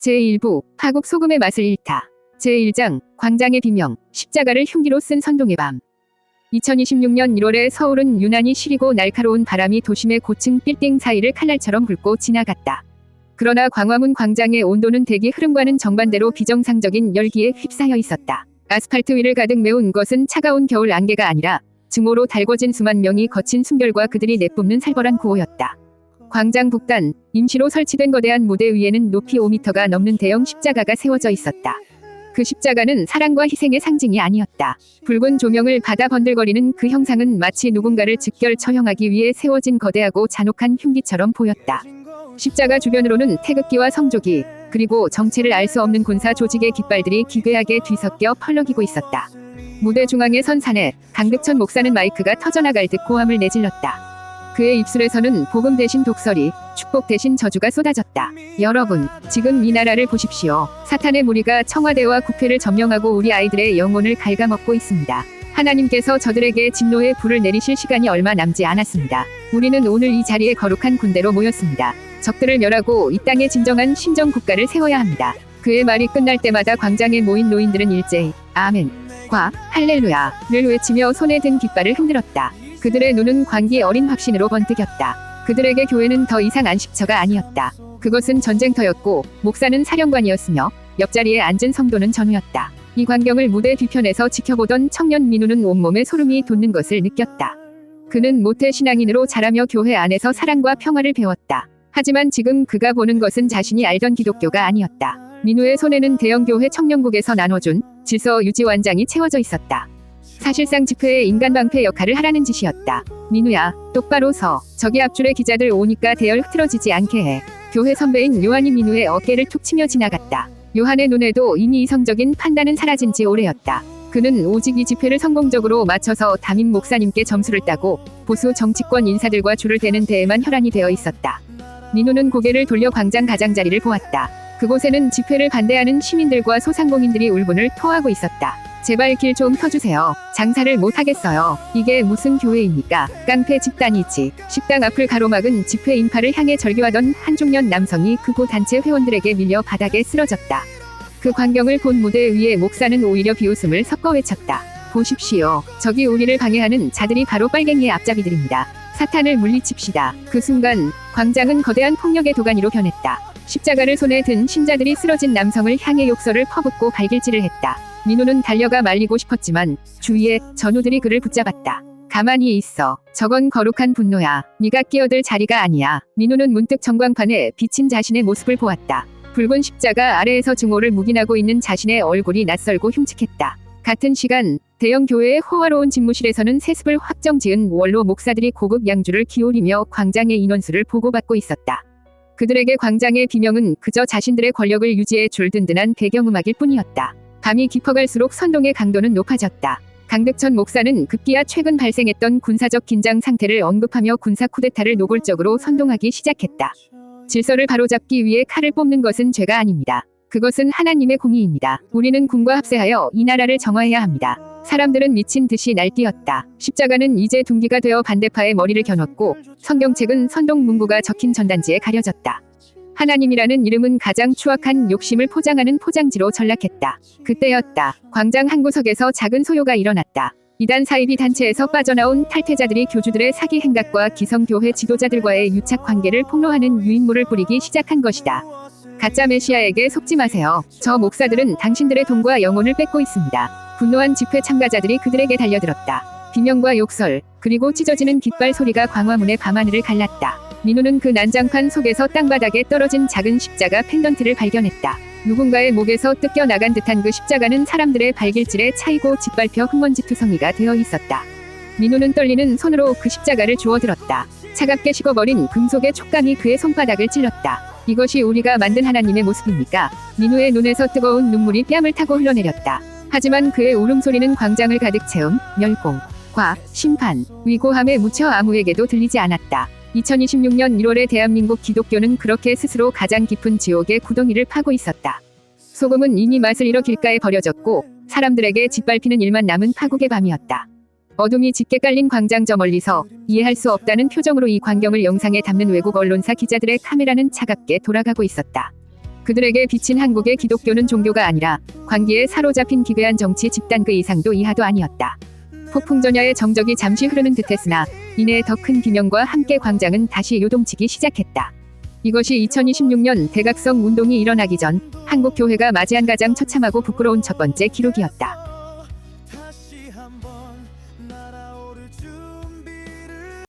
제1부 파국 소금의 맛을 잃다. 제1장 광장의 비명, 십자가를 흉기로 쓴 선동의 밤. 2026년 1월에 서울은 유난히 시리고 날카로운 바람이 도심의 고층 빌딩 사이를 칼날처럼 훑고 지나갔다. 그러나 광화문 광장의 온도는 대기 흐름과는 정반대로 비정상적인 열기에 휩싸여 있었다. 아스팔트 위를 가득 메운 것은 차가운 겨울 안개가 아니라 증오로 달궈진 수만 명이 거친 숨결과 그들이 내뿜는 살벌한 구호였다. 광장 북단, 임시로 설치된 거대한 무대 위에는 높이 5m가 넘는 대형 십자가가 세워져 있었다. 그 십자가는 사랑과 희생의 상징이 아니었다. 붉은 조명을 받아 번들거리는 그 형상은 마치 누군가를 즉결 처형하기 위해 세워진 거대하고 잔혹한 흉기처럼 보였다. 십자가 주변으로는 태극기와 성조기, 그리고 정체를 알 수 없는 군사 조직의 깃발들이 기괴하게 뒤섞여 펄럭이고 있었다. 무대 중앙에 선 산에 강득천 목사는 마이크가 터져나갈 듯 고함을 내질렀다. 그의 입술에서는 복음 대신 독설이, 축복 대신 저주가 쏟아졌다. 여러분, 지금 이 나라를 보십시오. 사탄의 무리가 청와대와 국회를 점령하고 우리 아이들의 영혼을 갉아먹고 있습니다. 하나님께서 저들에게 진노의 불을 내리실 시간이 얼마 남지 않았습니다. 우리는 오늘 이 자리에 거룩한 군대로 모였습니다. 적들을 멸하고 이 땅에 진정한 신정 국가를 세워야 합니다. 그의 말이 끝날 때마다 광장에 모인 노인들은 일제히 아멘, 과 할렐루야를 외치며 손에 든 깃발을 흔들었다. 그들의 눈은 광기 어린 확신으로 번뜩였다. 그들에게 교회는 더 이상 안식처가 아니었다. 그것은 전쟁터였고 목사는 사령관이었으며 옆자리에 앉은 성도는 전우였다. 이 광경을 무대 뒤편에서 지켜보던 청년 민우는 온몸에 소름이 돋는 것을 느꼈다. 그는 모태 신앙인으로 자라며 교회 안에서 사랑과 평화를 배웠다. 하지만 지금 그가 보는 것은 자신이 알던 기독교가 아니었다. 민우의 손에는 대형교회 청년국에서 나눠준 질서 유지 완장이 채워져 있었다. 사실상 집회의 인간방패 역할을 하라는 짓이었다. 민우야, 똑바로 서. 저기 앞줄에 기자들 오니까 대열 흐트러지지 않게 해. 교회 선배인 요한이 민우의 어깨를 툭 치며 지나갔다. 요한의 눈에도 이미 이성적인 판단은 사라진 지 오래였다. 그는 오직 이 집회를 성공적으로 마쳐서 담임 목사님께 점수를 따고 보수 정치권 인사들과 줄을 대는 데에만 혈안이 되어 있었다. 민우는 고개를 돌려 광장 가장자리를 보았다. 그곳에는 집회를 반대하는 시민들과 소상공인들이 울분을 토하고 있었다. 제발 길 좀 터주세요. 장사를 못하겠어요. 이게 무슨 교회입니까? 깡패 집단이지. 식당 앞을 가로막은 집회 인파를 향해 절규하던 한 중년 남성이 극우 단체 회원들에게 밀려 바닥에 쓰러졌다. 그 광경을 본 무대 위에 목사는 오히려 비웃음을 섞어 외쳤다. 보십시오. 저기 우리를 방해하는 자들이 바로 빨갱이의 앞잡이들입니다. 사탄을 물리칩시다. 그 순간 광장은 거대한 폭력의 도가니로 변했다. 십자가를 손에 든 신자들이 쓰러진 남성을 향해 욕설을 퍼붓고 발길질을 했다. 민우는 달려가 말리고 싶었지만 주위에 전우들이 그를 붙잡았다. 가만히 있어. 저건 거룩한 분노야. 네가 끼어들 자리가 아니야. 민우는 문득 전광판에 비친 자신의 모습을 보았다. 붉은 십자가 아래에서 증오를 묵인하고 있는 자신의 얼굴이 낯설고 흉측했다. 같은 시간 대형 교회의 호화로운 집무실에서는 세습을 확정 지은 원로 목사들이 고급 양주를 기울이며 광장의 인원수를 보고받고 있었다. 그들에게 광장의 비명은 그저 자신들의 권력을 유지해 줄 든든한 배경음악일 뿐이었다. 밤이 깊어갈수록 선동의 강도는 높아졌다. 강득천 목사는 급기야 최근 발생했던 군사적 긴장 상태를 언급하며 군사 쿠데타를 노골적으로 선동하기 시작했다. 질서를 바로잡기 위해 칼을 뽑는 것은 죄가 아닙니다. 그것은 하나님의 공의입니다. 우리는 군과 합세하여 이 나라를 정화해야 합니다. 사람들은 미친 듯이 날뛰었다. 십자가는 이제 둥기가 되어 반대파의 머리를 겨눴고 성경책은 선동 문구가 적힌 전단지에 가려졌다. 하나님이라는 이름은 가장 추악한 욕심을 포장하는 포장지로 전락했다. 그때였다. 광장 한 구석에서 작은 소요가 일어났다. 이단 사이비 단체에서 빠져나온 탈퇴자들이 교주들의 사기 행각과 기성교회 지도자들과의 유착 관계를 폭로하는 유인물을 뿌리기 시작한 것이다. 가짜 메시아에게 속지 마세요. 저 목사들은 당신들의 돈과 영혼을 뺏고 있습니다. 분노한 집회 참가자들이 그들에게 달려들었다. 비명과 욕설, 그리고 찢어지는 깃발 소리가 광화문의 밤하늘을 갈랐다. 민우는 그 난장판 속에서 땅바닥에 떨어진 작은 십자가 펜던트를 발견했다. 누군가의 목에서 뜯겨 나간 듯한 그 십자가는 사람들의 발길질에 차이고 짓밟혀 흙먼지 투성이가 되어 있었다. 민우는 떨리는 손으로 그 십자가를 주워들었다. 차갑게 식어버린 금속의 촉감이 그의 손바닥을 찔렀다. 이것이 우리가 만든 하나님의 모습입니까? 민우의 눈에서 뜨거운 눈물이 뺨을 타고 흘러내렸다. 하지만 그의 울음소리는 광장을 가득 채운 멸공, 과, 심판, 위고함에 묻혀 아무에게도 들리지 않았다. 2026년 1월에 대한민국 기독교는 그렇게 스스로 가장 깊은 지옥의 구덩이를 파고 있었다. 소금은 이미 맛을 잃어 길가에 버려졌고 사람들에게 짓밟히는 일만 남은 파국의 밤이었다. 어둠이 짙게 깔린 광장 저 멀리서 이해할 수 없다는 표정으로 이 광경을 영상에 담는 외국 언론사 기자들의 카메라는 차갑게 돌아가고 있었다. 그들에게 비친 한국의 기독교는 종교가 아니라 광기에 사로잡힌 기괴한 정치 집단 그 이상도 이하도 아니었다. 폭풍전야의 정적이 잠시 흐르는 듯했으나 이내 더 큰 비명과 함께 광장은 다시 요동치기 시작했다. 이것이 2026년 대각성 운동이 일어나기 전 한국 교회가 맞이한 가장 처참하고 부끄러운 첫 번째 기록이었다.